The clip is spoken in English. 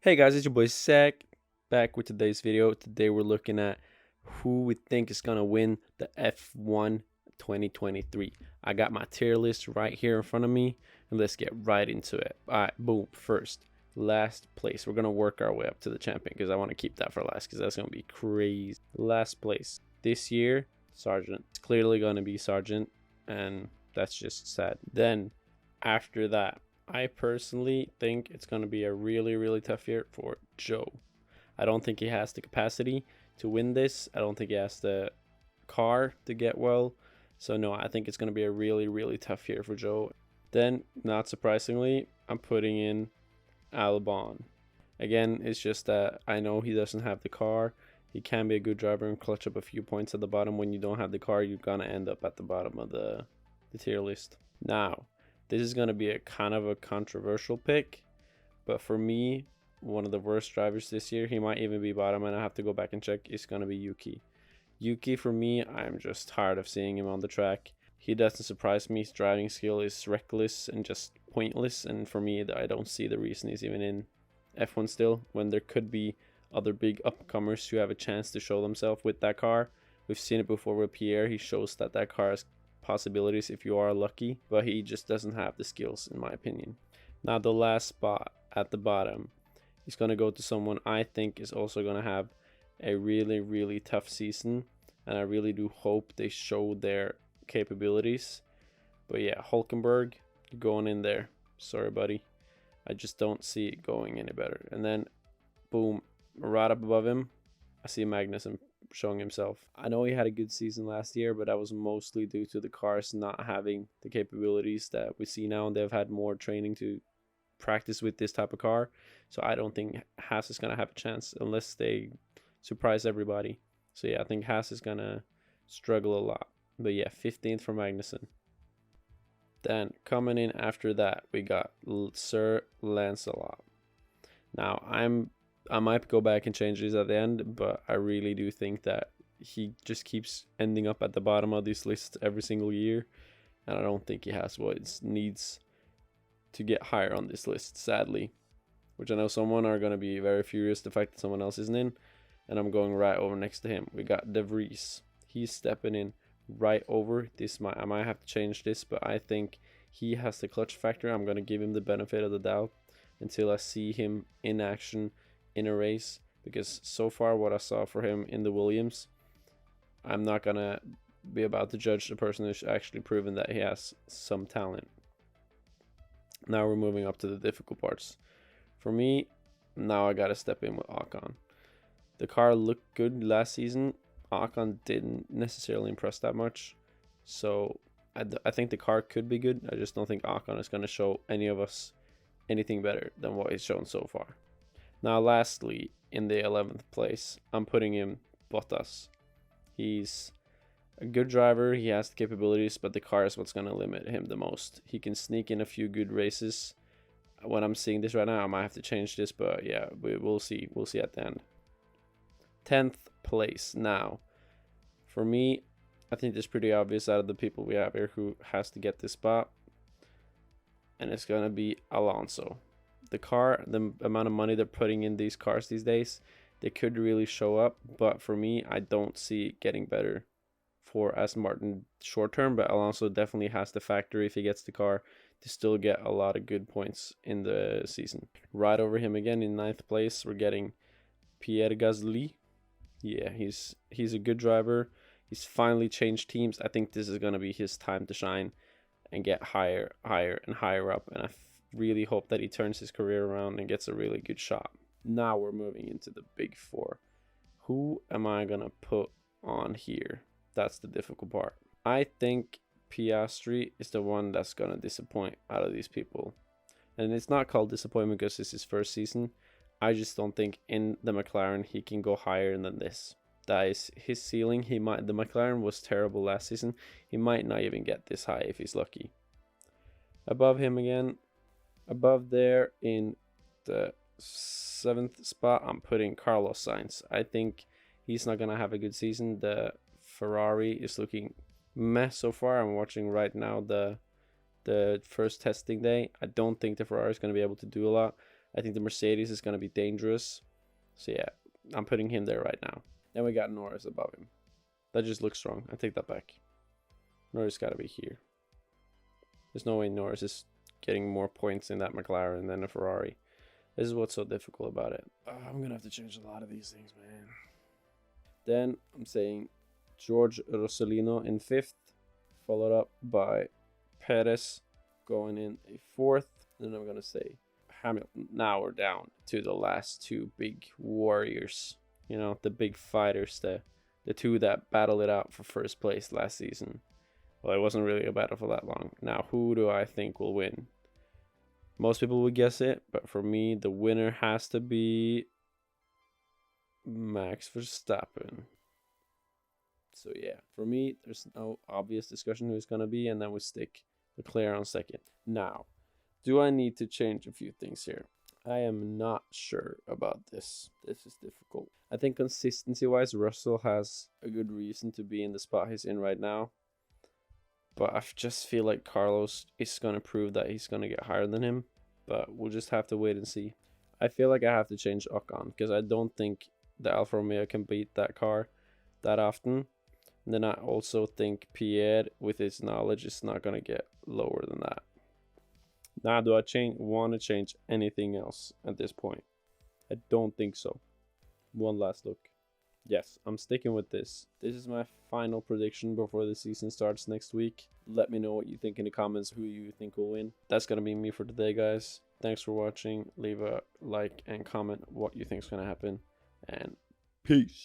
Hey guys, it's your boy Zach back with today's video. Today we're looking at who we think is gonna win the F1 2023. I got my tier list right here in front of me, and let's get right into it. All right, boom. First, last place. We're gonna work our way up to the champion because I want to keep that for last because that's gonna be crazy. Last place this year, Sargent. It's clearly gonna be Sargent, and that's just sad. Then after that, I personally think it's going to be a really, really tough year for Joe. I don't think he has the capacity to win this. I don't think he has the car to get well. So, no, I think it's going to be a really, really tough year for Joe. Then, not surprisingly, I'm putting in Albon. Again, it's just that I know he doesn't have the car. He can be a good driver and clutch up a few points at the bottom. When you don't have the car, you're going to end up at the bottom of the tier list. Now, this is going to be a kind of a controversial pick, but for me, one of the worst drivers this year, he might even be bottom, and I have to go back and check, is going to be Yuki. Yuki, for me, I'm just tired of seeing him on the track. He doesn't surprise me. His driving skill is reckless and just pointless, and for me, I don't see the reason he's even in F1 still, when there could be other big upcomers who have a chance to show themselves with that car. We've seen it before with Pierre. He shows that car has possibilities if you are lucky, but he just doesn't have the skills in my opinion. Now the last spot at the bottom, he's going to go to someone I think is also going to have a really, really tough season, and I really do hope they show their capabilities. But yeah, Hulkenberg, you're going in there. Sorry, buddy. I just don't see it going any better. And then boom, right up above him, I see Magnussen showing himself. I know he had a good season last year, but that was mostly due to the cars not having the capabilities that we see now, and they've had more training to practice with this type of car. So I don't think Haas is going to have a chance unless they surprise everybody. So yeah, I think Haas is going to struggle a lot. But yeah, 15th for Magnussen. Then coming in after that, we got Sir Lancelot. Now I might go back and change these at the end, but I really do think that he just keeps ending up at the bottom of this list every single year, and I don't think he has what it needs to get higher on this list, sadly. Which I know someone are going to be very furious the fact that someone else isn't in, and I'm going right over next to him. We got De Vries. He's stepping in right over this. I might have to change this, but I think he has the clutch factor. I'm going to give him the benefit of the doubt until I see him in action in a race, because so far what I saw for him in the Williams, I'm not gonna be about to judge the person who's actually proven that he has some talent. Now we're moving up to the difficult parts. For me, now I gotta step in with Ocon. The car looked good last season. Ocon didn't necessarily impress that much, so I think the car could be good. I just don't think Ocon is gonna show any of us anything better than what he's shown so far. Now, lastly, in the 11th place, I'm putting in Bottas. He's a good driver. He has the capabilities, but the car is what's going to limit him the most. He can sneak in a few good races. When I'm seeing this right now, I might have to change this, but yeah, we'll see. We'll see at the end. 10th place. Now, for me, I think it's pretty obvious out of the people we have here who has to get this spot, and it's going to be Alonso. The car, the amount of money they're putting in these cars these days, they could really show up, but for me, I don't see it getting better for Aston Martin short term. But Alonso definitely has the factor, if he gets the car, to still get a lot of good points in the season. Right over him again in 9th place, we're getting Pierre Gasly. Yeah, he's a good driver. He's finally changed teams. I think this is going to be his time to shine and get higher and higher up, and I really hope that he turns his career around and gets a really good shot. Now we're moving into the big four. Who am I gonna put on here? That's the difficult part. I think Piastri is the one that's gonna disappoint out of these people, and it's not called disappointment because it's his first season. I just don't think in the McLaren he can go higher than this. That is his ceiling. The McLaren was terrible last season. He might not even get this high if he's lucky. Above him again, above there in the 7th spot, I'm putting Carlos Sainz. I think he's not gonna have a good season. The Ferrari is looking meh so far. I'm watching right now the first testing day. I don't think the Ferrari is gonna be able to do a lot. I think the Mercedes is going to be dangerous. So yeah, I'm putting him there right now. Then we got Norris above him. That just looks strong. I take that back. Norris got to be here. There's no way Norris is getting more points in that McLaren than a Ferrari. This is what's so difficult about it. I'm going to have to change a lot of these things, man. Then I'm saying George Rossellino in 5th, followed up by Perez going in a 4th. Then I'm going to say Hamilton. Now we're down to the last two big warriors. You know, the big fighters, the two that battled it out for first place last season. Well, it wasn't really a battle for that long. Now, who do I think will win? Most people would guess it, but for me, the winner has to be Max Verstappen. So yeah, for me, there's no obvious discussion who it's going to be, and then we stick Leclerc on second. Now, do I need to change a few things here? I am not sure about this. This is difficult. I think consistency-wise, Russell has a good reason to be in the spot he's in right now. But I just feel like Carlos is going to prove that he's going to get higher than him. But we'll just have to wait and see. I feel like I have to change Ocon because I don't think the Alfa Romeo can beat that car that often. And then I also think Pierre, with his knowledge, is not going to get lower than that. Now, do I want to change anything else at this point? I don't think so. One last look. Yes, I'm sticking with this. This is my final prediction before the season starts next week. Let me know what you think in the comments, who you think will win. That's going to be me for today, guys. Thanks for watching. Leave a like and comment what you think is going to happen. And peace.